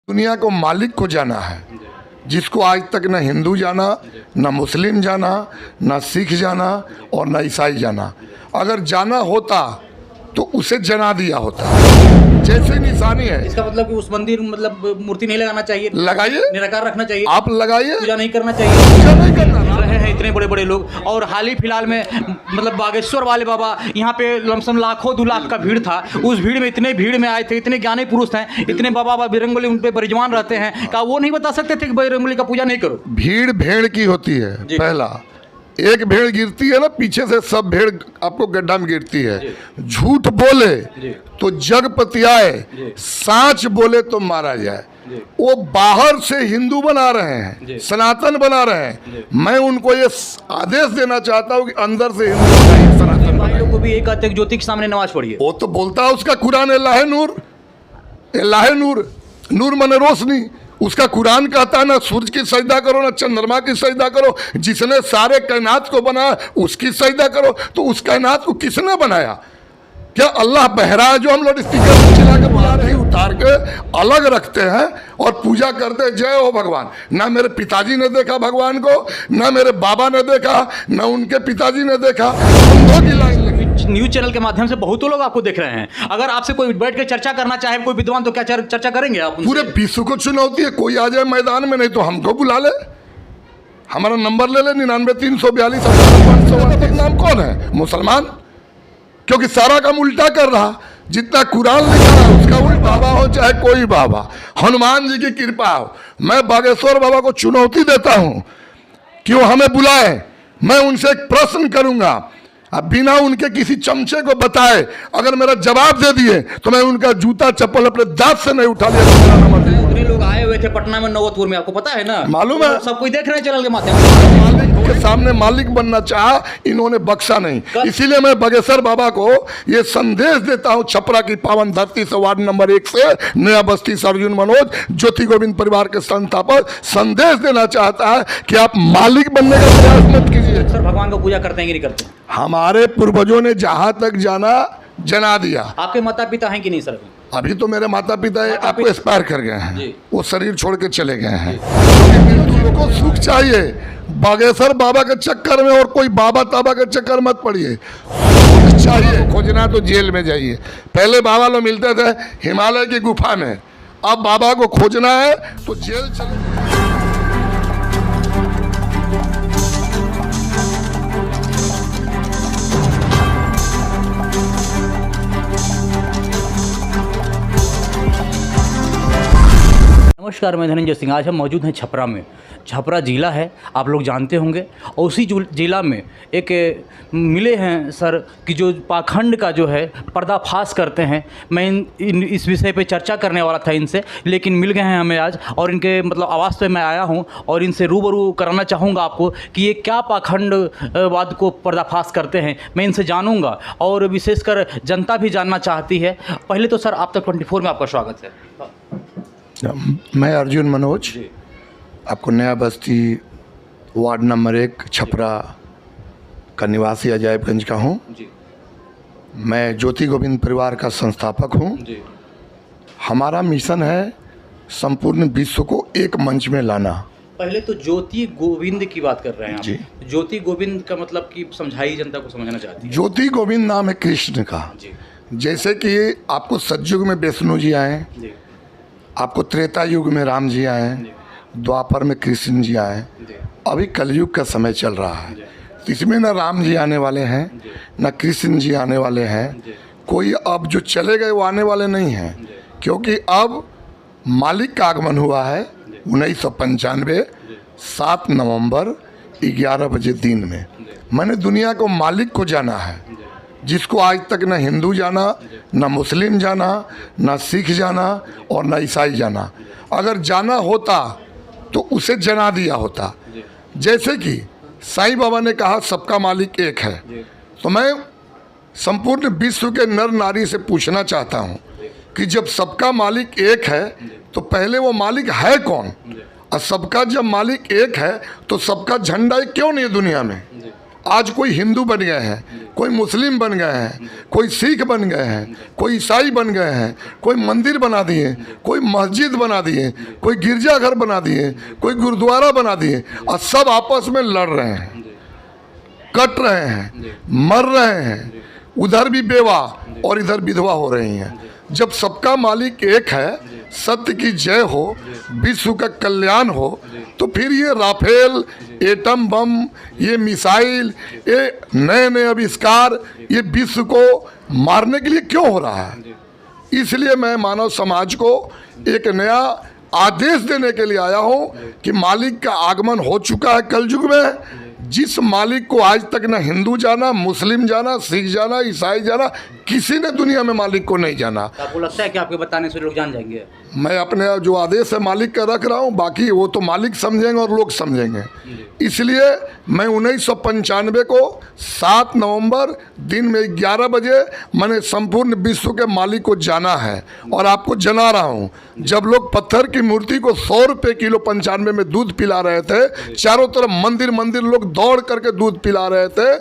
दुनिया को मालिक को जाना है, जिसको आज तक न हिंदू जाना, न मुस्लिम जाना, न सिख जाना और न ईसाई जाना। अगर जाना होता तो उसे जना दिया होता। जैसे निशानी है। इसका मतलब कि उस मंदिर मूर्ति नहीं लगाना चाहिए, लगाइए, निराकार रखना चाहिए, आप लगाइए, पूजा नहीं करना चाहिए, पूजा नहीं करना रहे हैं इतने बड़े बड़े लोग। और हाल ही फिलहाल में बागेश्वर वाले बाबा यहाँ पे लमसम लाखों 2 लाख का भीड़ था। उस भीड़ में इतने भीड़ में आए थे, इतने ज्ञानी पुरुष हैं, इतने बाबा बजरंगबली उन पे परिजमान रहते हैं, क्या वो नहीं बता सकते थे कि बजरंगबली का पूजा नहीं करो? भीड़ भेड़ की होती है। पहला एक भेड़ गिरती है ना, पीछे से सब भेड़ आपको गड्ढा में गिरती है। झूठ बोले तो जग पतियाए, सांच बोले तो मारा जाए। वो बाहर से हिंदू बना रहे हैं, सनातन बना रहे हैं। मैं उनको ये आदेश देना चाहता हूँ कि अंदर से हिंदू बनाइए, सनातन भाइयों को भी एक आते ज्योति के सामने नमाज पढ़िए। वो तो बोलता है उसका कुरान अल्लाह नूर, अल्लाह नूर, नूर माने रोशनी। उसका कुरान कहता है ना सूरज की सजदा करो, ना चंद्रमा की सजदा करो। जिसने सारे कायनात को बनाया उसकी सजदा करो। तो उस कायनात को किसने बनाया? क्या अल्लाह बहरा है जो हम लोग स्पीकर चिल्ला के बुला रहे हैं? उतार के अलग रखते हैं और पूजा करते हैं, जय हो भगवान। ना मेरे पिताजी ने देखा भगवान को, ना मेरे बाबा ने देखा, ना उनके पिताजी ने देखा। हम दो की लाइन लगी। न्यूज चैनल के माध्यम से बहुत लोग आपको देख रहे हैं। अगर आपसे कोई बैठ के चर्चा करना चाहे, कोई विद्वान, तो क्या चर्चा करेंगे आप? पूरे विश्व को चुनौती है, कोई आ जाए मैदान में, नहीं तो हमको बुला ले। हमारा नंबर ले ले 99 342 नाम कौन है? मुसलमान। क्योंकि सारा काम उल्टा कर रहा। जितना कुरान लिखा है उसका उल्टा, बाबा हो चाहे कोई बाबा, हनुमान जी की कृपा हो। मैं बागेश्वर बाबा को चुनौती देता हूं कि वो हमें बुलाए। मैं उनसे एक प्रश्न करूंगा, अब बिना उनके किसी चमचे को बताए अगर मेरा जवाब दे दिए तो मैं उनका जूता चप्पल अपने दांत से नहीं उठा लिया। उतने लोग आए हुए थे पटना में, नौबतपुर में, आपको पता है ना? मालूम है, सब कोई देख रहे हैं चैनल के माध्यम से। मालिक के सामने मालिक बनना चाहा, इन्होंने बख्शा नहीं। इसीलिए मैं बागेश्वर बाबा को ये संदेश देता हूं, छपरा की पावन धरती से, वार्ड नंबर 1 से, नया बस्ती से अर्जुन मनोज, ज्योति गोविंद परिवार के संस्थापक, संदेश देना चाहता है कि आप मालिक बनने का प्रयास मत कीजिए। सर भगवान को पूजा करते हैं कि नहीं करते? हमारे पूर्वजों ने जहां तक जाना जना दिया। आपके माता पिता हैं कि नहीं सर? अभी तो मेरे माता पिता आपको एक्सपायर कर गए हैं, वो शरीर छोड़ के चले गए हैं। हिंदुओं को सुख चाहिए। बागेश्वर बाबा के चक्कर में और कोई बाबा ताबा के चक्कर मत पड़िए। सुख चाहिए, खोजना तो जेल में जाइए। पहले बाबा लोग मिलते थे हिमालय की गुफा में, अब बाबा को खोजना है तो जेल चले। नमस्कार, मैं धनंजय सिंह। आज हम मौजूद हैं छपरा में। छपरा जिला है, आप लोग जानते होंगे। और उसी जिला में एक मिले हैं सर कि जो पाखंड का जो है पर्दाफाश करते हैं। मैं इस विषय पे चर्चा करने वाला था इनसे, लेकिन मिल गए हैं हमें आज, और इनके आवाज़ पे मैं आया हूं और इनसे रूबरू कराना चाहूँगा आपको कि ये क्या पाखंडवाद को पर्दाफाश करते हैं। मैं इनसे जानूँगा और विशेषकर जनता भी जानना चाहती है। पहले तो सर आप तक 24 में आपका स्वागत है। मैं अर्जुन मनोज, आपको नया बस्ती वार्ड नंबर 1 छपरा का निवासी अजायबगंज का हूँ। मैं ज्योति गोविंद परिवार का संस्थापक हूँ। हमारा मिशन है संपूर्ण विश्व को एक मंच में लाना। पहले तो ज्योति गोविंद की बात कर रहे हैं जी। आप। ज्योति गोविंद का मतलब कि समझाइए, जनता को समझना चाहती है। ज्योति गोविंद नाम है कृष्ण का। जैसे कि आपको सतयुग में विष्णु जी आए, आपको त्रेता युग में राम जी आए, द्वापर में कृष्ण जी आए, अभी कलयुग का समय चल रहा है। इसमें न राम जी आने वाले हैं, न कृष्ण जी आने वाले हैं। कोई अब जो चले गए वो आने वाले नहीं हैं, क्योंकि अब मालिक का आगमन हुआ है 1995 7 नवंबर 11 बजे दिन में। मैंने दुनिया को मालिक को जाना है, जिसको आज तक न हिंदू जाना, न मुस्लिम जाना, न सिख जाना और न ईसाई जाना। अगर जाना होता तो उसे जना दिया होता। जैसे कि साईं बाबा ने कहा सबका मालिक एक है, तो मैं संपूर्ण विश्व के नर नारी से पूछना चाहता हूँ कि जब सबका मालिक एक है तो पहले वो मालिक है कौन? और सबका जब मालिक एक है तो सबका झंडा क्यों नहीं है दुनिया में? आज कोई हिंदू बन गए हैं, कोई मुस्लिम बन गए हैं, कोई सिख बन गए हैं, कोई ईसाई बन गए हैं, कोई मंदिर बना दिए, कोई मस्जिद बना दिए, कोई गिरजाघर बना दिए, कोई गुरुद्वारा बना दिए और सब आपस में लड़ रहे हैं, कट रहे हैं, मर रहे हैं। उधर भी बेवा और इधर विधवा हो रही हैं। जब सबका मालिक एक है, सत्य की जय हो, विश्व का कल्याण हो, तो फिर ये राफेल, एटम बम, ये मिसाइल, ये नए नए आविष्कार ये विश्व को मारने के लिए क्यों हो रहा है? इसलिए मैं मानव समाज को एक नया आदेश देने के लिए आया हूँ कि मालिक का आगमन हो चुका है कलयुग में। जिस मालिक को आज तक ना हिंदू जाना, मुस्लिम जाना, सिख जाना, ईसाई जाना, किसी ने दुनिया में मालिक को नहीं जाना। आपको लगता है कि आपके बताने से लोग जान जाएंगे? मैं अपने जो आदेश है मालिक का रख रहा हूँ, बाकी वो तो मालिक समझेंगे और लोग समझेंगे। इसलिए मैं 1995 को 7 नवंबर दिन में 11 बजे मैंने संपूर्ण विश्व के मालिक को जाना है और आपको जना रहा हूँ। जब लोग पत्थर की मूर्ति को 100 रुपये किलो 95 में दूध पिला रहे थे, चारों तरफ मंदिर मंदिर लोग दौड़ करके दूध पिला रहे थे।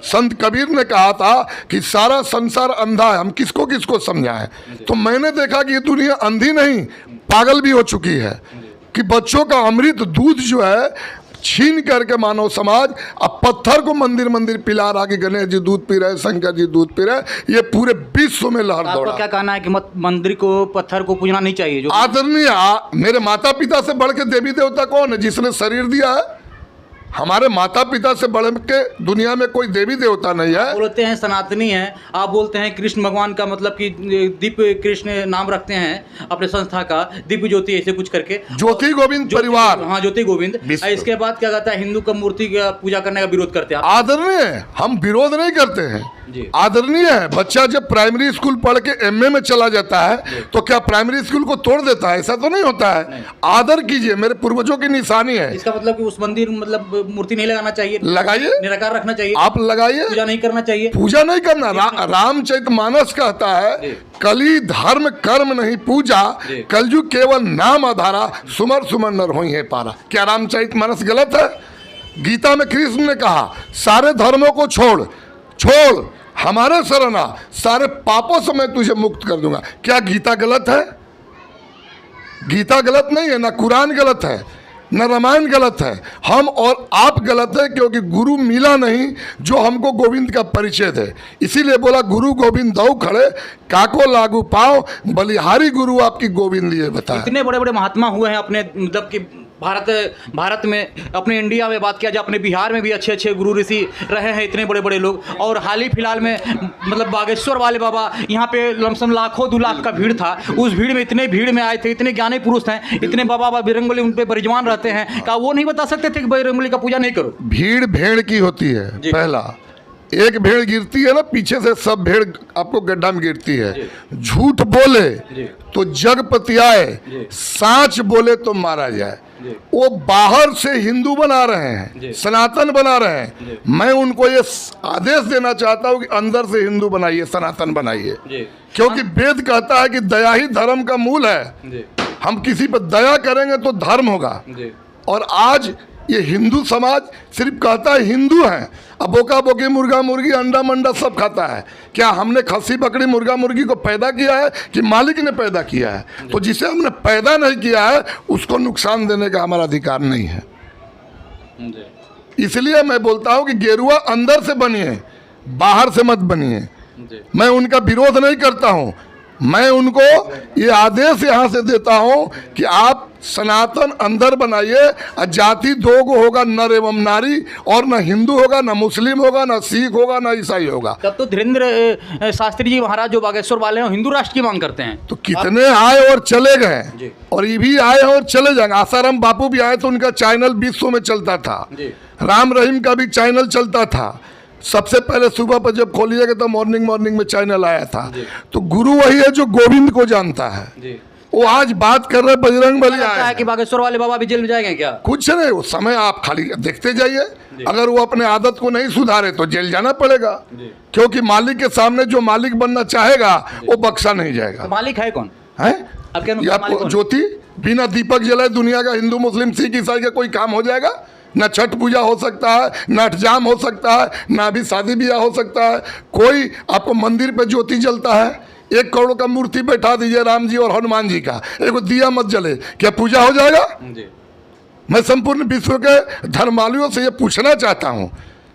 संत कबीर ने कहा था कि सारा संसार अंधा है, हम किसको किसको समझाएं। तो मैंने देखा कि ये दुनिया अंधी नहीं, पागल भी हो चुकी है कि बच्चों का अमृत दूध जो है छीन करके मानव समाज अब पत्थर को मंदिर मंदिर पिला रहा कि गणेश जी दूध पी रहे, शंकर जी दूध पी रहे। ये पूरे विश्व में लहर दौड़ा। आपका क्या कहना है कि मंदिर को, पत्थर को पूजना नहीं चाहिए? जो आदरणीय, मेरे माता पिता से बढ़ के देवी देवता कौन है? जिसने शरीर दिया है। हमारे माता पिता से बढ़ के दुनिया में कोई देवी देवता नहीं है। बोलते हैं सनातनी है, आप बोलते हैं कृष्ण भगवान का, मतलब कि दिव्य कृष्ण नाम रखते हैं अपने संस्था का, दिव्य ज्योति ऐसे कुछ करके, ज्योति गोविंद परिवार। हाँ, ज्योति गोविंद। इसके बाद क्या कहता है, हिंदू का मूर्ति का पूजा करने का विरोध करते हैं। आदरणीय, हम विरोध नहीं करते हैं, आदरणीय है। बच्चा जब प्राइमरी स्कूल पढ़ के एमए में चला जाता है तो क्या प्राइमरी स्कूल को तोड़ देता है? ऐसा तो नहीं होता है। आदर कीजिए, मेरे पूर्वजों की निशानी है। इसका मतलब कि उस मंदिर, मतलब मूर्ति नहीं लगाना चाहिए, लगाइए, निराकार रखना चाहिए, आप लगाइए, पूजा नहीं करना चाहिए। पूजा नहीं करना। रामचरितमानस कहता है, कली धर्म कर्म नहीं पूजा, कलयुग केवल नाम आधारा, सुमर सुमर नर होई है पारा। क्या रामचरितमानस गलत है? गीता में कृष्ण ने कहा सारे धर्मों को छोड़ छोड़, हमारे शरण आ, सारे पापों से मैं तुझे मुक्त कर दूंगा। क्या गीता गलत है? गीता गलत नहीं है, ना कुरान गलत है, न रामायण गलत है। हम और आप गलत है क्योंकि गुरु मिला नहीं जो हमको गोविंद का परिचय दे। इसीलिए बोला गुरु गोविंद दो खड़े, काको लागू पाओ, बलिहारी गुरु आपकी गोविंद लिए बताए। इतने बड़े बड़े महात्मा हुए हैं अपने, मतलब कि भारत में, अपने इंडिया में बात किया जाए, अपने बिहार में भी अच्छे अच्छे गुरु ऋषि रहे हैं, इतने बड़े बड़े लोग। और हाल ही फिलहाल में मतलब बागेश्वर वाले बाबा, यहाँ पे लमसम लाखों 2 लाख का भीड़ था। उस भीड़ में, इतने भीड़ में आए थे, इतने ज्ञानी पुरुष हैं, इतने बाबा बजरंगबली उन पे बरिजवान रहते हैं, क्या वो नहीं बता सकते थे कि बजरंगबली का पूजा नहीं करो? भीड़ भेड़ की होती है। पहला, एक भेड़ गिरती है ना, पीछे से सब भेड़ आपको गड्ढा में गिरती है। झूठ बोले तो जग पतियाए, साच बोले तो मारा जाए। वो बाहर से हिंदू बना रहे हैं, सनातन बना रहे हैं। मैं उनको ये आदेश देना चाहता हूँ कि अंदर से हिंदू बनाइए, सनातन बनाइए, क्योंकि वेद कहता है कि दया ही धर्म का मूल है। हम किसी पर दया करेंगे तो धर्म होगा। और आज ये हिंदू समाज सिर्फ कहता है हिंदू हैं, अब बोका बोकी, मुर्गा मुर्गी, अंडा मंडा सब खाता है। क्या हमने खस्सी बकरी मुर्गा मुर्गी को पैदा किया है कि मालिक ने पैदा किया है? तो जिसे हमने पैदा नहीं किया है उसको नुकसान देने का हमारा अधिकार नहीं है। इसलिए मैं बोलता हूँ कि गेरुआ अंदर से बनिए, बाहर से मत बनिए। मैं उनका विरोध नहीं करता हूँ, मैं उनको ये आदेश यहाँ से देता हूँ कि आप सनातन अंदर बनाइए। जाति 2 गो होगा, नर एवं नारी, और न हिंदू होगा, न मुस्लिम होगा, न सिख होगा, न ईसाई होगा। तब तो धीरेन्द्र शास्त्री जी महाराज जो बागेश्वर वाले हैं हिंदू राष्ट्र की मांग करते हैं। तो कितने आए और चले गए, और ये भी आए और चले जाएंगे। आसाराम बापू भी आए तो उनका चैनल विश्व में चलता था, राम रहीम का भी चैनल चलता था। सबसे पहले सुबह पर जब खोलिएगा तो मॉर्निंग में चैनल आया था। तो गुरु वही है जो गोविंद को जानता है। वो आज बात कर रहे बजरंगबली आए कि बागेश्वर वाले बाबा भी जेल में जाएंगे क्या? कुछ नहीं, उस समय आप खाली देखते जाइए। अगर वो अपने आदत को नहीं सुधारे तो जेल जाना पड़ेगा, क्योंकि मालिक के सामने जो मालिक बनना चाहेगा वो बख्शा नहीं जाएगा। तो मालिक है कौन है? आपको ज्योति बिना दीपक जलाए दुनिया का हिंदू मुस्लिम सिख ईसाई का कोई काम हो जाएगा? ना छठ पूजा हो सकता है, ना अठजाम हो सकता है, ना अभी शादी ब्याह हो सकता है। कोई आपको मंदिर पे ज्योति जलता है, 1 करोड़ का मूर्ति बैठा दीजिए राम जी और हनुमान जी का, एक दिया मत जले, क्या पूजा हो जाएगा? मैं संपूर्ण विश्व के धर्मालुओं से ये पूछना चाहता हूँ,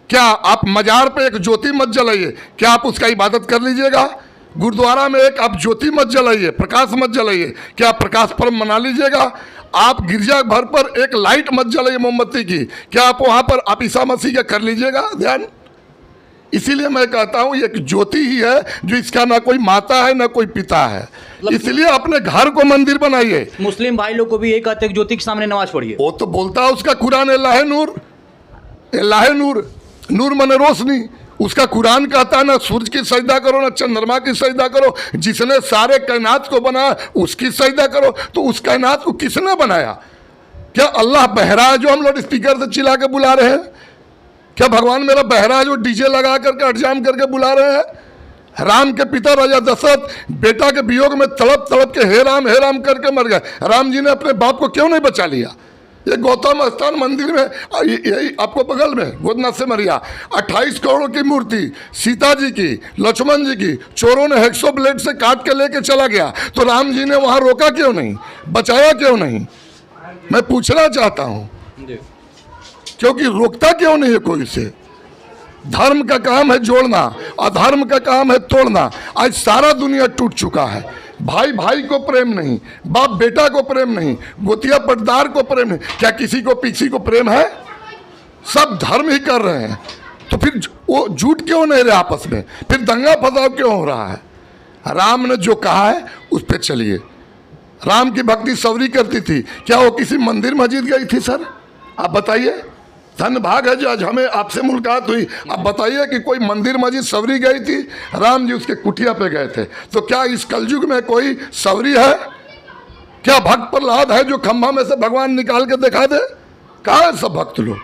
क्या आप मजार पे एक ज्योति मत जलाइए, क्या आप उसका इबादत कर लीजिएगा? गुरुद्वारा में एक आप ज्योति मत जलाइए, प्रकाश मत जलाइए, क्या आप प्रकाश पर्व मना लीजिएगा? आप गिरजा घर पर एक लाइट मत जलाइए मोमबत्ती की, क्या आप वहाँ पर आप ईसा मसीह का कर लीजिएगा ध्यान? इसीलिए मैं कहता हूँ ये एक ज्योति ही है जो इसका ना कोई माता है ना कोई पिता है, इसलिए अपने घर को मंदिर बनाइए। मुस्लिम भाई लोग को भी यही कहते हैं ज्योति के सामने नमाज पढ़िए। वो तो बोलता है उसका कुरान अल्लाह नूर, अल्लाह नूर, नूर मने रोशनी। उसका कुरान कहता है ना सूरज की सजदा करो ना चंद्रमा की सजदा करो, जिसने सारे कायनात को बनाया उसकी सजदा करो। तो उस कायनात को किसने बनाया? क्या अल्लाह बहरा है जो हम लोग स्पीकर से चिल्ला के बुला रहे हैं? क्या भगवान मेरा बहरा है जो डीजे लगा करके अठजाम करके बुला रहे हैं? राम के पिता राजा दशरथ बेटा के वियोग में तड़प तड़प के हे राम करके मर गए। राम जी ने अपने बाप को क्यों नहीं बचा लिया? ये गौतम स्थान मंदिर में यही आपको बगल में गोदनाथ से मरिया 28 करोड़ की मूर्ति सीता जी की, लक्ष्मण जी की चोरों ने हेक्सो ब्लेड से काट के लेके चला गया, तो राम जी ने वहां रोका क्यों नहीं, बचाया क्यों नहीं? मैं पूछना चाहता हूं, क्योंकि रोकता क्यों नहीं है कोई से? धर्म का काम है जोड़ना, अधर्म का काम है तोड़ना। आज सारा दुनिया टूट चुका है। भाई भाई को प्रेम नहीं, बाप बेटा को प्रेम नहीं, गोतिया पटदार को प्रेम नहीं। क्या किसी को प्रेम है? सब धर्म ही कर रहे हैं। तो फिर वो झूठ क्यों नहीं रहे आपस में? फिर दंगा फसाव क्यों हो रहा है? राम ने जो कहा है उस पर चलिए। राम की भक्ति सवरी करती थी, क्या वो किसी मंदिर मस्जिद गई थी सर? आप बताइए। धन भाग है जो आज हमें आपसे मुलाकात हुई। अब बताइए कि कोई मंदिर मस्जिद सवरी गई थी? राम जी उसके कुटिया पे गए थे। तो क्या इस कलयुग में कोई सवरी है? क्या भक्त प्रहलाद है जो खंभा में से भगवान निकाल के दिखा दे? कहाँ है सब भक्त लोग?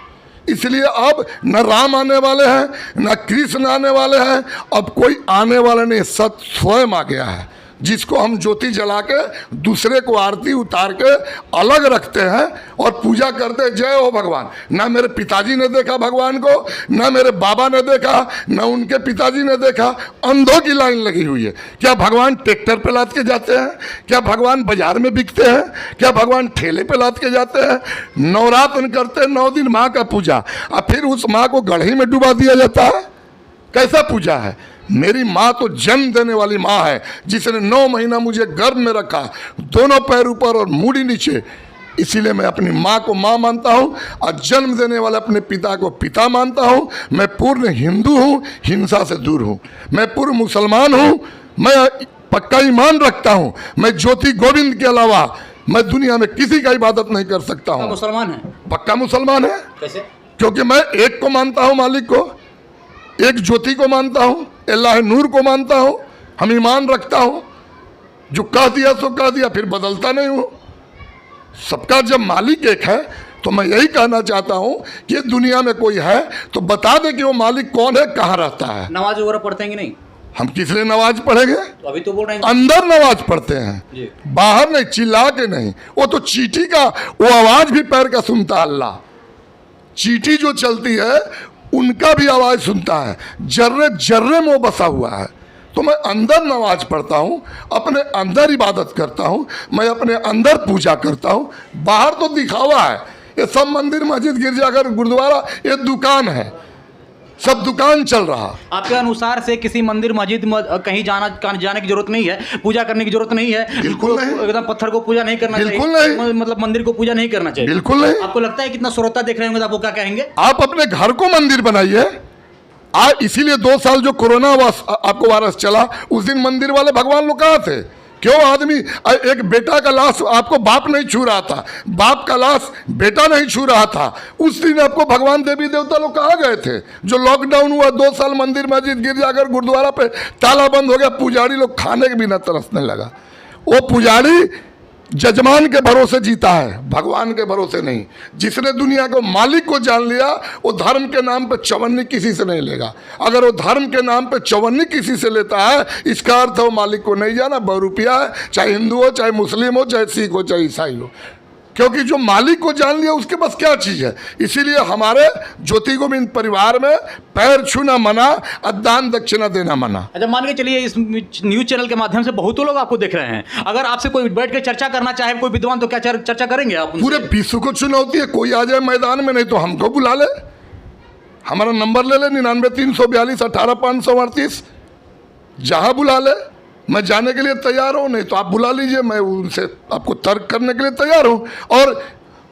इसलिए अब न राम आने वाले हैं न कृष्ण आने वाले हैं, अब कोई आने वाला नहीं, सत्य स्वयं आ गया है, जिसको हम ज्योति जला के दूसरे को आरती उतार के अलग रखते हैं और पूजा करते हैं। जय हो भगवान। ना मेरे पिताजी ने देखा भगवान को, ना मेरे बाबा ने देखा, ना उनके पिताजी ने देखा। अंधों की लाइन लगी हुई है। क्या भगवान ट्रैक्टर पे लाद के जाते हैं? क्या भगवान बाजार में बिकते हैं? क्या भगवान ठेले पे लाद के जाते हैं? नवरात्र करते हैं 9 दिन माँ का पूजा, और फिर उस माँ को गढ़ी में डुबा दिया जाता है। कैसा पूजा है? मेरी माँ तो जन्म देने वाली माँ है, जिसने 9 महीना मुझे गर्भ में रखा, दोनों पैर ऊपर और मूड़ी नीचे। इसीलिए मैं अपनी माँ को माँ मानता हूँ और जन्म देने वाले अपने पिता को पिता मानता हूँ। मैं पूर्ण हिंदू हूँ, हिंसा से दूर हूँ। मैं पूर्ण मुसलमान हूँ, मैं पक्का ईमान रखता हूँ। मैं ज्योति गोविंद के अलावा मैं दुनिया में किसी का इबादत नहीं कर सकता हूँ। मुसलमान है? पक्का मुसलमान है। कैसे? क्योंकि मैं एक को मानता हूँ, मालिक को, एक ज्योति को मानता हूँ, अल्लाह नूर को मानता हूँ। हम ईमान रखता हूँ, जो कह दिया सो कह दिया, फिर बदलता नहीं हूँ। सबका जब मालिक एक है तो मैं यही कहना चाहता हूँ कि दुनिया में कोई है तो बता दे कि वो मालिक कौन है, कहाँ रहता है। नमाज वगैरह पढ़ते हैं कि नहीं? हम किस लिए नमाज पढ़ेंगे? तो अभी तो बोल रहे हैं अंदर नमाज पढ़ते हैं, बाहर नहीं, चिल्ला के नहीं। वो तो चींटी का वो आवाज भी पैर का सुनता है अल्लाह। चींटी जो चलती है उनका भी आवाज सुनता है, जर्रे जर्रे में वो बसा हुआ है। तो मैं अंदर नमाज पढ़ता हूँ, अपने अंदर इबादत करता हूँ, मैं अपने अंदर पूजा करता हूँ। बाहर तो दिखावा है। ये सब मंदिर मस्जिद गिरजाघर गुरुद्वारा ये दुकान है, सब दुकान चल रहा। आपके अनुसार से किसी मंदिर मस्जिद कहीं जाने की जरूरत नहीं है, पूजा करने की जरूरत नहीं है? बिल्कुल नहीं। एकदम पत्थर को पूजा नहीं करना चाहिए? बिल्कुल नहीं। मतलब मंदिर को पूजा नहीं करना चाहिए? बिल्कुल नहीं। आपको लगता है कितना श्रोता देख रहे होंगे तो आपको क्या कहेंगे? आप अपने घर को मंदिर बनाइए। आज इसीलिए 2 साल जो कोरोना आपको वायरस चला, उस दिन मंदिर वाले भगवान लोग कहाँ थे? क्यों आदमी एक बेटा का लाश आपको बाप नहीं छू रहा था, बाप का लाश बेटा नहीं छू रहा था, उस दिन आपको भगवान देवी देवता लोग कहाँ गए थे? जो लॉकडाउन हुआ 2 साल मंदिर मस्जिद गिरजाघर गुरुद्वारा पे ताला बंद हो गया, पुजारी लोग खाने के बिना तरसने लगा। वो पुजारी जजमान के भरोसे जीता है, भगवान के भरोसे नहीं। जिसने दुनिया को मालिक को जान लिया वो धर्म के नाम पे चवन्नी किसी से नहीं लेगा। अगर वो धर्म के नाम पे चवन्नी किसी से लेता है, इसका अर्थ है वो मालिक को नहीं जाना, बहुरूपिया है, चाहे हिंदू हो, चाहे मुस्लिम हो, चाहे सिख हो, चाहे ईसाई हो। क्योंकि जो मालिक को जान लिया उसके पास क्या चीज है। इसीलिए हमारे ज्योति गोविंद परिवार में पैर छूना मना और दान दक्षिणा देना मना। अच्छा, मान के चलिए इस न्यूज चैनल के माध्यम से बहुतों लोग आपको देख रहे हैं, अगर आपसे कोई बैठ के चर्चा करना चाहे कोई विद्वान, तो क्या चर्चा करेंगे आप उनसे? पूरे विश्व को चुनौती है, कोई आ जाए मैदान में, नहीं तो हमको बुला ले, हमारा नंबर ले ले 99-342-18-538, जहां बुला ले मैं जाने के लिए तैयार हूं, नहीं तो आप बुला लीजिए, मैं उनसे आपको तर्क करने के लिए तैयार हूं।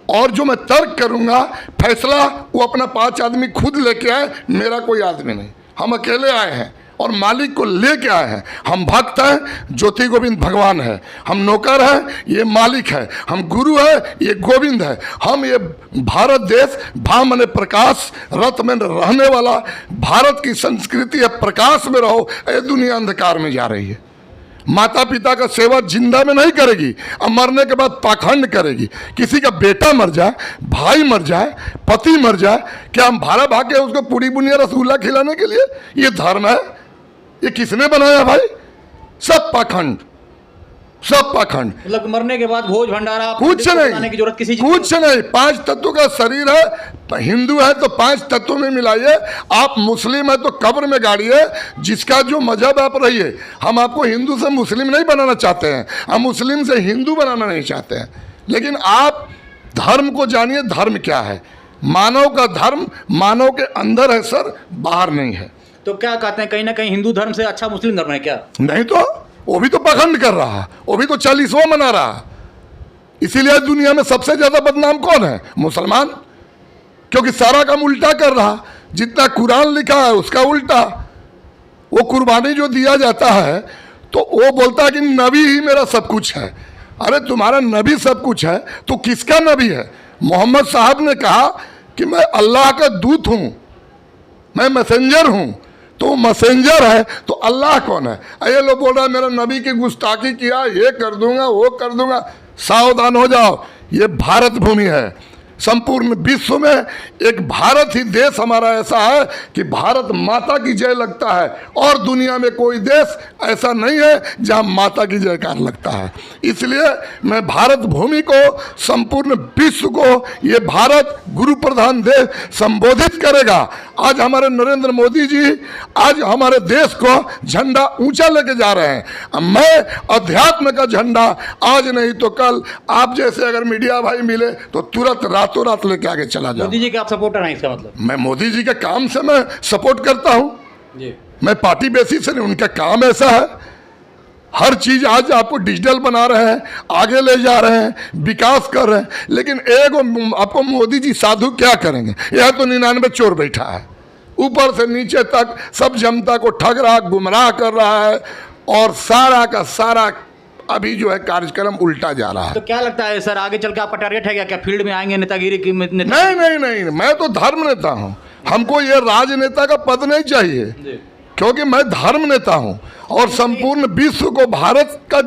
और जो मैं तर्क करूंगा, फैसला वो अपना 5 आदमी खुद लेके आए, मेरा कोई आदमी नहीं, हम अकेले आए हैं और मालिक को लेके आए हैं। हम भक्त हैं, ज्योति गोविंद भगवान है, हम नौकर हैं, ये मालिक है, हम गुरु है, ये गोविंद है। हम ये भारत देश भामने प्रकाश रथ में रहने वाला, भारत की संस्कृति है, प्रकाश में रहो, ये दुनिया अंधकार में जा रही है। माता पिता का सेवा जिंदा में नहीं करेगी, अब मरने के बाद पाखंड करेगी। किसी का बेटा मर जाए, भाई मर जाए, पति मर जाए, क्या हम भाड़ा भाग के उसको पूरी बुनिया रसगुल्ला खिलाने के लिए? ये धर्म है? ये किसने बनाया भाई? सब पाखंड, सब पाखंड। मतलब मरने के बाद भोज भंडारा कुछ नहीं, की जरूरत किसी कुछ नहीं। 5 तत्वों का शरीर है, हिंदू है तो 5 तत्वों में मिलाइए। आप मुस्लिम है तो कब्र में गाड़िए, जिसका जो मजहब आप रहिए। हम आपको हिंदू से मुस्लिम नहीं बनाना चाहते हैं, हम मुस्लिम से हिंदू बनाना नहीं चाहते हैं, लेकिन आप धर्म को जानिए, धर्म क्या है। मानव का धर्म मानव के अंदर है सर, बाहर नहीं है। तो क्या कहते हैं, कहीं ना कहीं हिंदू धर्म से अच्छा मुस्लिम धर्म है क्या? नहीं तो वो भी तो पाखंड कर रहा है, वो भी तो 40वां मना रहा है। इसीलिए दुनिया में सबसे ज्यादा बदनाम कौन है? मुसलमान, क्योंकि सारा काम उल्टा कर रहा। जितना कुरान लिखा है उसका उल्टा। वो कुर्बानी जो दिया जाता है तो वो बोलता है कि नबी ही मेरा सब कुछ है। अरे तुम्हारा नबी सब कुछ है तो किसका नबी है? मोहम्मद साहब ने कहा कि मैं अल्लाह का दूत हूं, मैं मैसेंजर हूं। तो मैसेंजर है तो अल्लाह कौन है? ये लोग बोल रहा है मेरा नबी की गुस्ताखी किया, ये कर दूंगा, वो कर दूंगा। सावधान हो जाओ, ये भारत भूमि है। संपूर्ण विश्व में एक भारत ही देश हमारा ऐसा है कि भारत माता की जय लगता है, और दुनिया में कोई देश ऐसा नहीं है जहां माता की जयकार लगता है। इसलिए मैं भारत भूमि को, संपूर्ण विश्व को ये भारत गुरु प्रधान देश संबोधित करेगा। आज हमारे नरेंद्र मोदी जी आज हमारे देश को झंडा ऊंचा लेके जा रहे हैं। मैं अध्यात्म का झंडा आज नहीं तो कल आप जैसे अगर मीडिया भाई मिले तो तुरंत रातों रात लेके आगे चला जाऊं। मोदी जी के आप सपोर्टर हैं, इसका मतलब? मैं मोदी जी के काम से मैं सपोर्ट करता हूं जी। मैं पार्टी बेसिस से नहीं, उनका काम ऐसा है। हर चीज आज आपको डिजिटल बना रहे हैं, आगे ले जा रहे हैं, विकास कर रहे हैं। लेकिन एक आपको मोदी जी साधु क्या करेंगे? यह तो 99 चोर बैठा है, ऊपर से नीचे तक सब जनता को ठग रहा, गुमराह कर रहा है, और सारा का सारा अभी जो है कार्यक्रम उल्टा जा रहा है। तो क्या लगता है सर, आगे चल के आपका टारगेट है क्या? क्या फील्ड में आएंगे नेतागिरी की? नहीं, मैं तो धर्म नेता हूं। हमको ये राजनेता का पद नहीं चाहिए, क्योंकि मैं धर्म नेता हूं और संपूर्ण विश्व को भारत का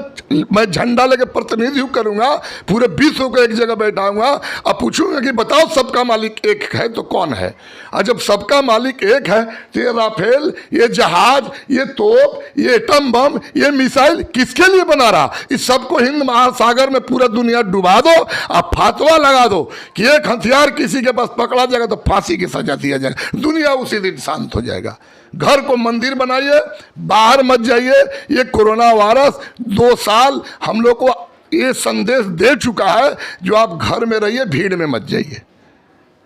मैं झंडा लेके प्रतिनिधित्व करूंगा। पूरे विश्व को एक जगह बैठाऊंगा और पूछूंगा कि बताओ सबका मालिक एक है तो कौन है? और जब सबका मालिक एक है तो ये राफेल, ये जहाज, ये तोप, ये एटम बम, ये मिसाइल किसके लिए बना रहा? इस सबको हिंद महासागर में पूरा दुनिया डुबा दो और फातवा लगा दो कि एक हथियार किसी के पास पकड़ा जाएगा तो फांसी की सजा दिया जाएगा, दुनिया उसी दिन शांत हो जाएगा। घर को मंदिर बनाइए, बाहर मत जाइए। ये कोरोना वायरस 2 साल हम लोग को ये संदेश दे चुका है, जो आप घर में रहिए, भीड़ में मत जाइए।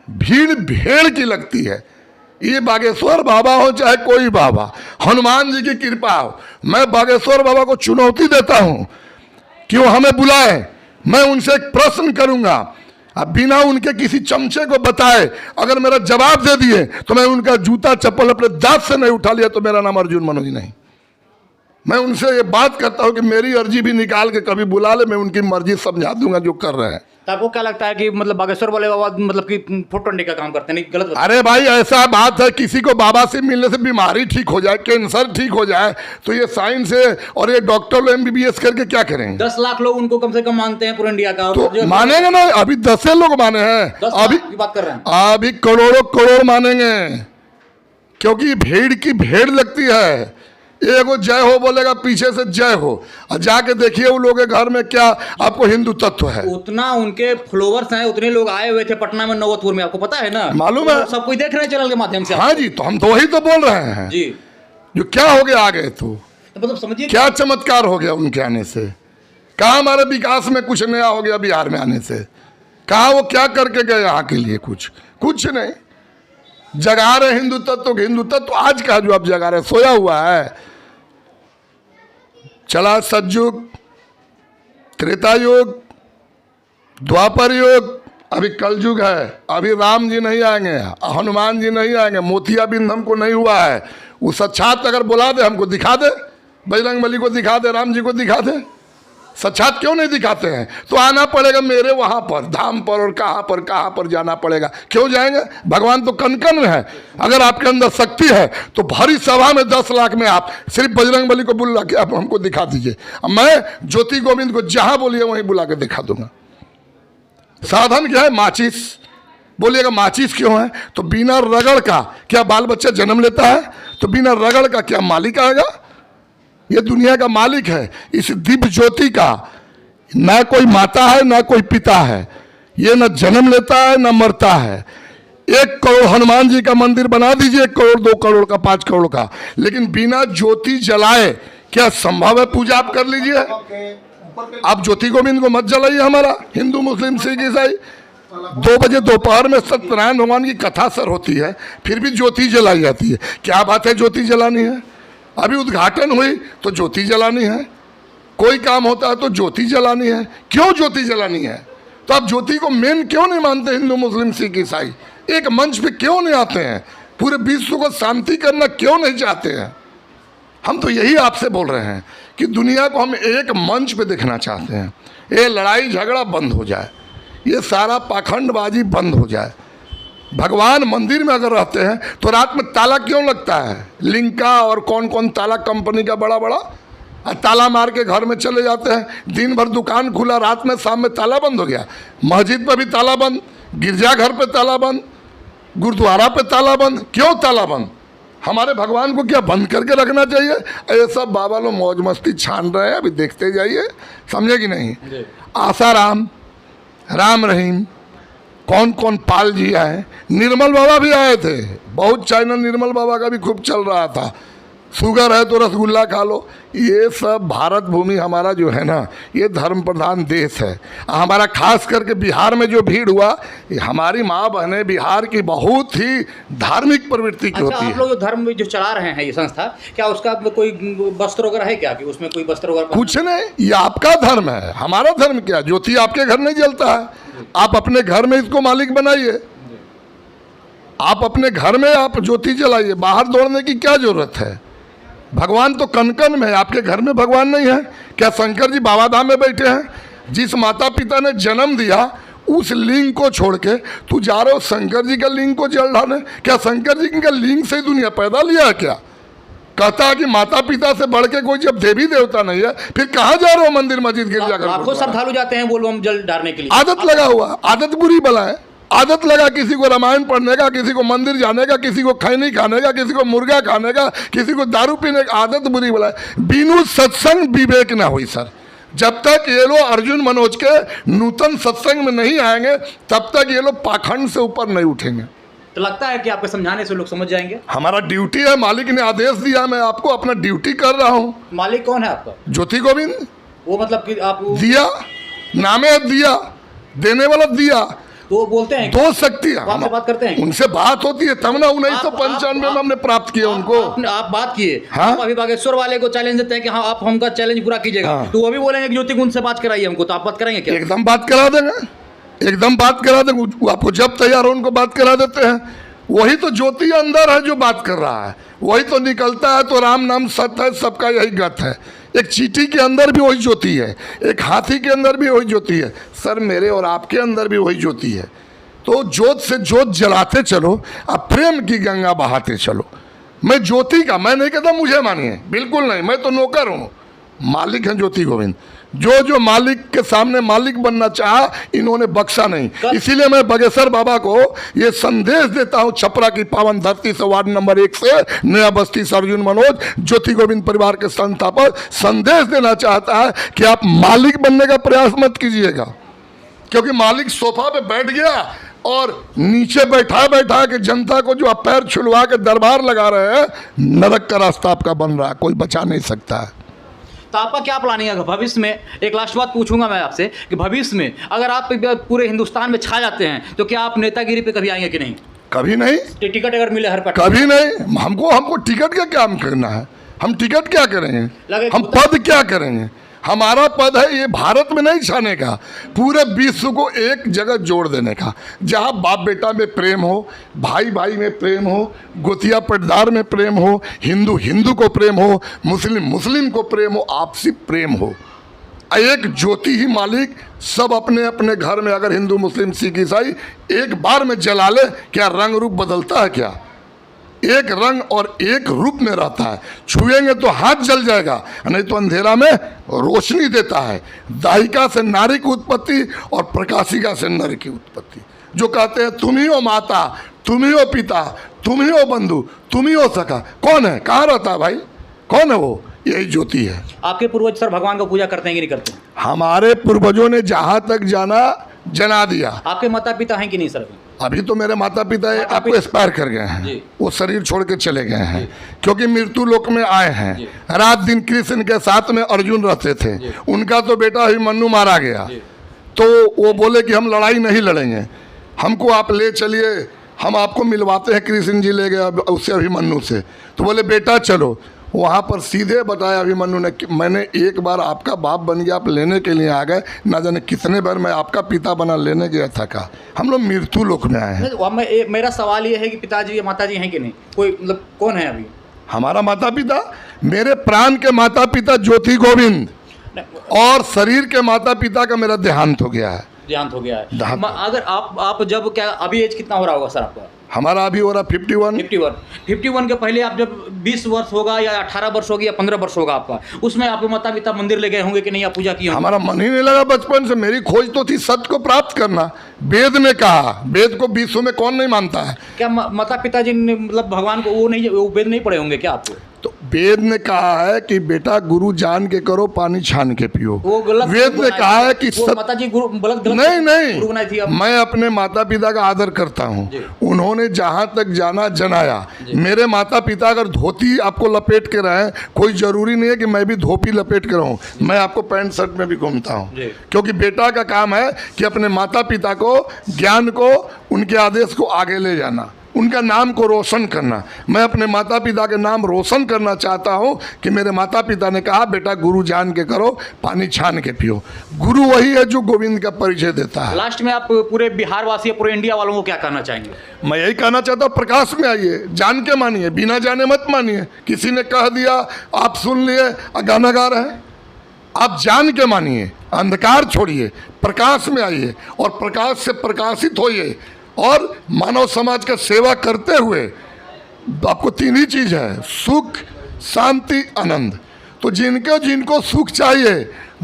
भीड़ भेड़ की लगती है। ये बागेश्वर बाबा हो चाहे कोई बाबा, हनुमान जी की कृपा हो। मैं बागेश्वर बाबा को चुनौती देता हूं कि वो हमें बुलाए, मैं उनसे एक प्रश्न करूंगा। अब बिना उनके किसी चमचे को बताए अगर मेरा जवाब दे दिए तो मैं उनका जूता चप्पल अपने दांत से नहीं उठा लिया तो मेरा नाम अर्जुन मनोज नहीं। मैं उनसे ये बात करता हूं कि मेरी अर्जी भी निकाल के कभी बुला ले, मैं उनकी मर्जी समझा दूंगा जो कर रहे हैं। तो आपको क्या लगता है कि मतलब बागेश्वर वाले बाबा मतलब कि 420 का काम करते हैं? नहीं, गलत बात? अरे भाई ऐसा बात है, किसी को बाबा से मिलने से बीमारी ठीक हो जाए, कैंसर ठीक हो जाए, तो ये साइंस है और ये डॉक्टर लोग MBBS करके क्या करेंगे? 10 लाख लोग उनको कम से कम मानते हैं पूरे इंडिया का। तो मानेंगे ना? अभी 10 लोग माने हैं, अभी की बात कर रहे हैं, अभी करोड़ों करोड़ मानेंगे, क्योंकि भीड़ की भेड़ लगती है। एगो जय हो बोलेगा, पीछे से जय हो, और जाके देखिए वो लोग के घर में क्या आपको हिंदू तत्व है। उतना उनके फॉलोवर्स हैं, उतने लोग आए हुए थे पटना में नौबतपुर में, आपको पता है ना? मालूम है, सब कोई देख रहे हैं चैनल के माध्यम से। हाँ जी, तो हम तो वही तो बोल रहे हैं जी, जो क्या हो गया आ गए तो मतलब समझिए क्या चमत्कार हो गया उनके आने से। कहाँ हमारे विकास में कुछ नया हो गया बिहार में आने से? कहाँ वो क्या करके गए यहाँ के लिए? कुछ नहीं। जगा रहे हिंदू तत्व, हिंदू तत्व आज का जो आप जगा रहे सोया हुआ है। चला सतयुग, त्रेता युग, द्वापर युग, अभी कलयुग है। अभी राम जी नहीं आएंगे, हनुमान जी नहीं आएंगे, मोतियाबिंद हमको नहीं हुआ है। वो सच्चात अगर बुला दे, हमको दिखा दे, बजरंगबली को दिखा दे, राम जी को दिखा दे। सच्चात क्यों नहीं दिखाते हैं? तो आना पड़ेगा मेरे वहाँ पर धाम पर, और कहाँ पर जाना पड़ेगा। क्यों जाएंगे? भगवान तो कन कन में है। अगर आपके अंदर शक्ति है तो भरी सभा में 10 लाख में आप सिर्फ बजरंगबली को बुला के आप हमको दिखा दीजिए, मैं ज्योति गोविंद को जहाँ बोलिए वहीं बुला के दिखा दूंगा। साधन क्या है? माचिस। बोलिएगा माचिस क्यों है? तो बिना रगड़ का क्या बाल बच्चा जन्म लेता है? तो बिना रगड़ का क्या मालिक आएगा? ये दुनिया का मालिक है। इस दिव्य ज्योति का ना कोई माता है ना कोई पिता है। ये न जन्म लेता है न मरता है। 1 करोड़ हनुमान जी का मंदिर बना दीजिए, 1 करोड़ 2 करोड़ का 5 करोड़ का, लेकिन बिना ज्योति जलाए क्या संभव है? पूजा आप कर लीजिए, आप ज्योति गोविंद को मत जलाइए। हमारा हिंदू मुस्लिम सिख ईसाई 2 बजे दोपहर में सत्यनारायण भगवान की कथा सर होती है, फिर भी ज्योति जलाई जाती है। क्या बात है ज्योति जलानी है? अभी उद्घाटन हुई तो ज्योति जलानी है, कोई काम होता है तो ज्योति जलानी है। क्यों ज्योति जलानी है? तो आप ज्योति को मेन क्यों नहीं मानते? हिंदू मुस्लिम सिख ईसाई एक मंच पे क्यों नहीं आते हैं? पूरे विश्व को शांति करना क्यों नहीं चाहते हैं? हम तो यही आपसे बोल रहे हैं कि दुनिया को हम एक मंच पे देखना चाहते हैं। ये लड़ाई झगड़ा बंद हो जाए, ये सारा पाखंडबाजी बंद हो जाए। भगवान मंदिर में अगर रहते हैं तो रात में ताला क्यों लगता है? लिंका और कौन कौन ताला कंपनी का बड़ा बड़ा, ताला मार के घर में चले जाते हैं। दिन भर दुकान खुला, रात में शाम में ताला बंद हो गया। मस्जिद पर भी ताला बंद, गिरजाघर पे ताला बंद, गुरुद्वारा पे ताला बंद। क्यों ताला बंद? हमारे भगवान को क्या बंद करके रखना चाहिए? ये सब बाबा लोग मौज मस्ती छान रहे हैं, अभी देखते जाइए, समझे कि नहीं? आसाराम, राम रहीम, कौन कौन पाल जी आए, निर्मल बाबा भी आए थे। बहुत चैनल निर्मल बाबा का भी खूब चल रहा था। शुगर है तो रसगुल्ला खा लो। ये सब भारत भूमि हमारा जो है ना, ये धर्म प्रधान देश है। हमारा खास करके बिहार में जो भीड़ हुआ, ये हमारी माँ बहनें बिहार की बहुत ही धार्मिक प्रवृत्ति की होती है। आप लोग जो धर्म जो चला रहे हैं ये संस्था, क्या उसका कोई वस्त्र वगैरह है क्या? कि उसमें कोई वस्त्र वगैरह? कुछ नहीं, ये आपका धर्म है। हमारा धर्म क्या? ज्योति आपके घर नहीं जलता है, आप अपने घर में इसको मालिक बनाइए। आप अपने घर में आप ज्योति जलाइए, बाहर दौड़ने की क्या जरूरत है? भगवान तो कन कन में है, आपके घर में भगवान नहीं है क्या? शंकर जी बाबा धाम में बैठे हैं। जिस माता पिता ने जन्म दिया उस लिंग को छोड़ के तू जा रहे हो शंकर जी का लिंग को जल डालने? क्या शंकर जी का लिंग से ही दुनिया पैदा लिया है क्या? कहता है कि माता पिता से बढ़ के कोई जब देवी देवता नहीं है, फिर कहाँ जा रहे हो मंदिर मस्जिद गिरजाघर? आपको श्रद्धालु जाते हैं बोलबम जल डालने के लिए। आदत लगा हुआ, आदत बुरी बला है। आदत लगा किसी को रामायण पढ़ने का, किसी को मंदिर जाने का, किसी को खैनी खाने का, किसी को मुर्गा खाने का, किसी को दारू पीने का। आदत बुरी बला है। बिनु सत्संग विवेक ना हुई सर। जब तक ये लोग अर्जुन मनोज के नूतन सत्संग में नहीं आएंगे तब तक ये लोग पाखंड से ऊपर नहीं उठेंगे। तो लगता है कि आपके समझाने से लोग समझ जाएंगे? हमारा ड्यूटी है, मालिक ने आदेश दिया, मैं आपको अपना ड्यूटी कर रहा हूँ। मालिक कौन है आपका? ज्योति गोविंद। वो मतलब कि आप दिया, नामे है दिया, देने वाला दिया। तो वो बोलते हैं दो शक्तियां, आपसे बात करते हैं? उनसे बात होती है तब ना। 1995 में हमने प्राप्त किया उनको। आप बात किए। हाँ? आप अभी बागेश्वर वाले को चैलेंज देते हैं कि हाँ आप हमका चैलेंज पूरा कीजिएगा। हाँ। तो वो भी बोलेंगे कि ज्योति उनसे बात कराइए हमको, तो आप बात कराएंगे क्या? एकदम बात करा देंगे, एकदम बात करा देंगे। वो आपको जब तैयार हो उनको बात करा देते हैं। वही तो ज्योति अंदर है जो बात कर रहा है, वही तो निकलता है। तो राम नाम सत्य है, सबका यही गत है। एक चींटी के अंदर भी वही ज्योति है, एक हाथी के अंदर भी वही ज्योति है। सर मेरे और आपके अंदर भी वही ज्योति है। तो ज्योत से ज्योत जलाते चलो, अब प्रेम की गंगा बहाते चलो। मैं ज्योति का, मैं नहीं कहता मुझे मानिए, बिल्कुल नहीं। मैं तो नौकर हूँ, मालिक हैं ज्योति गोविंद। जो जो मालिक के सामने मालिक बनना चाहा, इन्होंने बख्शा नहीं। इसीलिए मैं बागेश्वर बाबा को ये संदेश देता हूं, छपरा की पावन धरती से, वार्ड नंबर 1 से, नया बस्ती से अर्जुन मनोज, ज्योति गोविंद परिवार के संस्थापक, संदेश देना चाहता है कि आप मालिक बनने का प्रयास मत कीजिएगा। क्योंकि मालिक सोफा पे बैठ गया और नीचे बैठा के जनता को जो आप पैर छुलवा के दरबार लगा रहे हैं, नरक का रास्ता आपका बन रहा है, कोई बचा नहीं सकता है। तो आपका क्या प्लानिंग है भविष्य में? एक लास्ट बात पूछूंगा मैं आपसे कि भविष्य में अगर आप पूरे हिंदुस्तान में छा जाते हैं तो क्या आप नेतागिरी पे कभी आएंगे कि नहीं? कभी नहीं। टिकट अगर मिले हर पट, कभी नहीं। हमको टिकट का क्या करना है? हम टिकट क्या करेंगे? हम पद क्या करेंगे? हमारा पद है ये भारत में नहीं छाने का, पूरे विश्व को एक जगह जोड़ देने का। जहाँ बाप बेटा में प्रेम हो, भाई भाई में प्रेम हो, गोतिया पटदार में प्रेम हो, हिंदू हिंदू को प्रेम हो, मुस्लिम मुस्लिम को प्रेम हो, आपसी प्रेम हो। एक ज्योति ही मालिक सब अपने अपने घर में, अगर हिंदू मुस्लिम सिख ईसाई एक बार में जला ले, क्या रंग रूप बदलता है? क्या एक रंग और एक रूप में रहता है। छुएंगे तो हाथ जल जाएगा, नहीं तो अंधेरा में रोशनी देता है। दाहिका से नारी की उत्पत्ति और प्रकाशिका से नर की उत्पत्ति। जो कहते हैं तुम ही हो माता, तुम ही हो पिता, तुम ही हो बंधु, तुम ही हो सखा, कौन है? कहाँ रहता है भाई? कौन है वो? यही ज्योति है। आपके पूर्वज सर भगवान को पूजा करते हैं कि नहीं करते? हमारे पूर्वजों ने जहाँ तक जाना जना दिया। आपके माता पिता हैं कि नहीं सर? अभी तो मेरे माता पिता आपको एक्सपायर कर गए हैं, वो शरीर छोड़ के चले गए हैं, क्योंकि मृत्यु लोक में आए हैं। रात दिन कृष्ण के साथ में अर्जुन रहते थे। उनका तो बेटा अभिमन्यु मारा गया, तो वो बोले कि हम लड़ाई नहीं लड़ेंगे, हमको आप ले चलिए, हम आपको मिलवाते हैं। कृष्ण जी ले गए उससे अभिमन्यु से, तो बोले बेटा चलो। वहाँ पर सीधे बताया अभिमन्यु ने कि मैंने एक बार आपका बाप बन गया, आप लेने के लिए आ गए, ना जाने कितने बार मैं आपका पिता बना लेने गया था। का हम लोग मृत्यु लोक में आए हैं। मेरा सवाल ये है कि पिताजी या माताजी हैं कि नहीं? कोई मतलब कौन है अभी? हमारा माता पिता, मेरे प्राण के माता पिता ज्योति गोविंद, और शरीर के माता पिता का मेरा देहांत हो गया है। देहांत हो गया है। अगर आप जब क्या अभी एज कितना हो रहा होगा सर आपका? हमारा अभी हो रहा 51 के पहले आप जब 20 वर्ष होगा या 18 वर्ष होगी या 15 वर्ष होगा आपका, उसमें आपके माता पिता मंदिर ले गए होंगे कि नहीं? आप पूजा की? हमारा मन ही नहीं लगा बचपन से। मेरी खोज तो थी सत्य को प्राप्त करना। वेद ने कहा, वेद को विश्व में कौन नहीं मानता है? क्या माता पिताजी ने मतलब भगवान को वो वेद नहीं पढ़े होंगे क्या आपको? तो वेद ने कहा है कि बेटा गुरु जान के करो, पानी छान के पियो। वो गलत वेद ने कहा है कि माताजी गुरु गलत नहीं गुरु बनाई थी। मैं अपने माता पिता का आदर करता हूँ। उन्होंने जहाँ तक जाना जनाया। मेरे माता पिता अगर धोती आपको लपेट के रहे, कोई जरूरी नहीं है कि मैं भी धोपी लपेट के रहूँ। मैं आपको पैंट शर्ट में भी घूमता हूँ, क्योंकि बेटा का काम है कि अपने माता पिता को, ज्ञान को, उनके आदेश को आगे ले जाना, उनका नाम को रोशन करना। मैं अपने माता पिता के नाम रोशन करना चाहता हूँ कि मेरे माता पिता ने कहा बेटा गुरु जान के करो, पानी छान के पियो। गुरु वही है जो गोविंद का परिचय देता है। लास्ट में आप पूरे बिहार वासी, पूरे इंडिया वालों को क्या कहना चाहेंगे? मैं यही कहना चाहता हूँ, प्रकाश में आइए, जान के मानिए, बिना जाने मत मानिए। किसी ने कह दिया आप सुन लिए गाना गा रहे हैं, आप जान के मानिए, अंधकार छोड़िए, प्रकाश में आइए और प्रकाश से प्रकाशित होइए। और मानव समाज का सेवा करते हुए आपको तीन ही चीज़ है, सुख, शांति, आनंद। तो जिनको सुख चाहिए,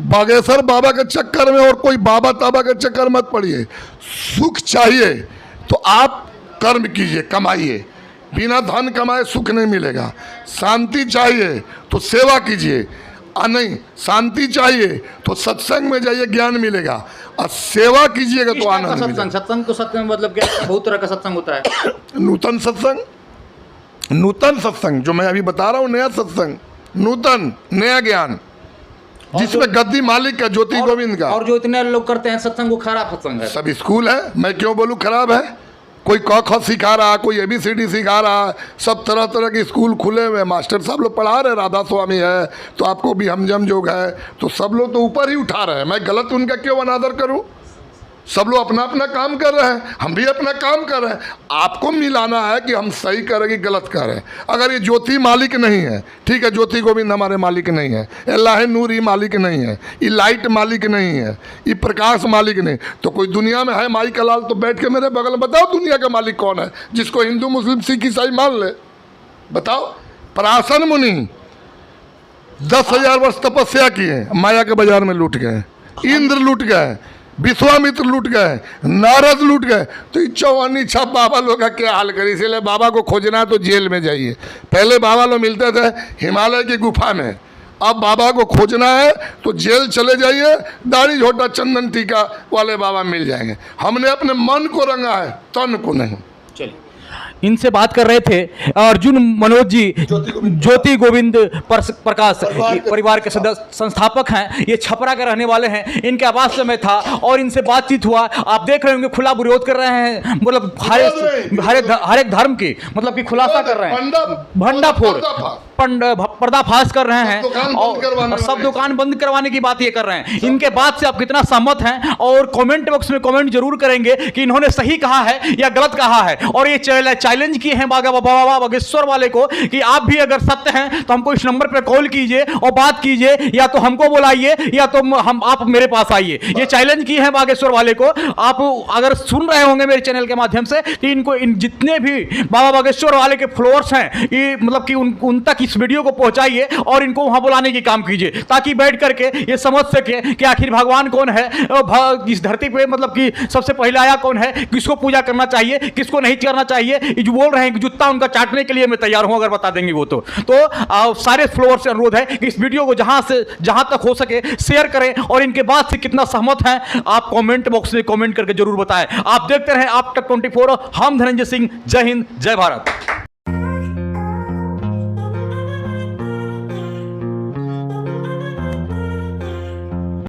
बागेश्वर बाबा के चक्कर में और कोई बाबा ताबा के चक्कर मत पड़िए। सुख चाहिए तो आप कर्म कीजिए, कमाइए। बिना धन कमाए सुख नहीं मिलेगा। शांति चाहिए तो सेवा कीजिए, नहीं शांति चाहिए तो सत्संग में जाइए, ज्ञान मिलेगा। और सेवा कीजिएगा तो आनंद मिलेगा। सत्संग तो सत्संग मतलब क्या? बहुत तरह का सत्संग होता है। नूतन सत्संग जो मैं अभी बता रहा हूँ, नया सत्संग, नूतन नया ज्ञान, जिसमें गद्दी मालिक का, ज्योति गोविंद का। और जो इतने लोग करते हैं सत्संग, वो खराब सत्संग है। सब स्कूल है, मैं क्यों बोलूँ खराब है? कोई क ख सिखा रहा, कोई ABCD सिखा रहा, सब तरह तरह के स्कूल खुले हुए, मास्टर साहब लोग पढ़ा रहे। राधा स्वामी है तो आपको भी हमजम जोग है, तो सब लोग तो ऊपर ही उठा रहे हैं। मैं गलत उनका क्यों अनादर करूं? सब लोग अपना अपना काम कर रहे हैं, हम भी अपना काम कर रहे हैं। आपको मिलाना है कि हम सही कर रहे कि गलत कर रहे हैं। अगर ये ज्योति मालिक नहीं है, ठीक है, ज्योति गोविंद हमारे मालिक नहीं है, अल्लाह नूर ही मालिक नहीं है, ये लाइट मालिक नहीं है, ये प्रकाश मालिक नहीं, तो कोई दुनिया में है माई का लाल तो बैठ के मेरे बगल में बताओ दुनिया का मालिक कौन है, जिसको हिंदू मुस्लिम सिख ईसाई मान ले? बताओ। पराशर मुनि 10,000 वर्ष तपस्या किए, माया के बाजार में लूट गए, इंद्र लूट गए, विश्वामित्र लूट गए, नारद लूट गए। तो ये चौवन्नी छाप बाबा लोग का क्या हाल करी। इसलिए बाबा को खोजना है तो जेल में जाइए। पहले बाबा लोग मिलते थे हिमालय की गुफा में, अब बाबा को खोजना है तो जेल चले जाइए, दाढ़ी झोटा चंदन टीका वाले बाबा मिल जाएंगे। हमने अपने मन को रंगा है, तन को नहीं। चलिए, इनसे बात कर रहे थे अर्जुन मनोज जी, ज्योति गोविंद प्रकाश परिवार के सदस्य संस्थापक हैं। ये छपरा के रहने वाले हैं। इनके आवास में था और इनसे बातचीत हुआ। आप देख रहे होंगे खुला विरोध कर रहे हैं, मतलब हर एक धर्म की मतलब कि खुलासा कर रहे हैं, भंडाफोड़ पर्दाफाश कर रहे हैं और सब दुकान बंद करवाने की बात ये कर रहे हैं। इनके बात से आप कितना सहमत हैं और कमेंट बॉक्स में कमेंट जरूर करेंगे कि इन्होंने सही कहा है या गलत कहा है। और ये चैलेंज किए हैं बाबा बागेश्वर वाले को कि आप भी अगर सत्य हैं तो हमको इस नंबर पर कॉल कीजिए और बात कीजिए, या तो हमको बुलाइए या तो आप मेरे पास आइए। ये चैलेंज किए हैं बागेश्वर वाले को। आप अगर सुन रहे होंगे मेरे चैनल के माध्यम से कि इनको जितने भी बाबा बागेश्वर वाले के फॉलोअर्स हैं, ये मतलब कि उन तक इस वीडियो को पहुंचाइए और इनको वहां बुलाने की काम कीजिए, ताकि बैठ करके ये समझ सके कि आखिर भगवान कौन है, इस धरती पे मतलब कि सबसे पहले आया कौन है, किसको पूजा करना चाहिए, किसको नहीं करना चाहिए। ये जो बोल रहे हैं कि जूता उनका चाटने के लिए मैं तैयार हूं, अगर बता देंगे वो तो सारे फ्लोअर्स से अनुरोध है कि इस वीडियो को जहां तक हो सके शेयर करें और इनके बात से कितना सहमत हैं आप कमेंट बॉक्स में कमेंट करके जरूर बताएं। आप देखते रहे आप तक 24। हम धनंजय सिंह, जय हिंद, जय भारत।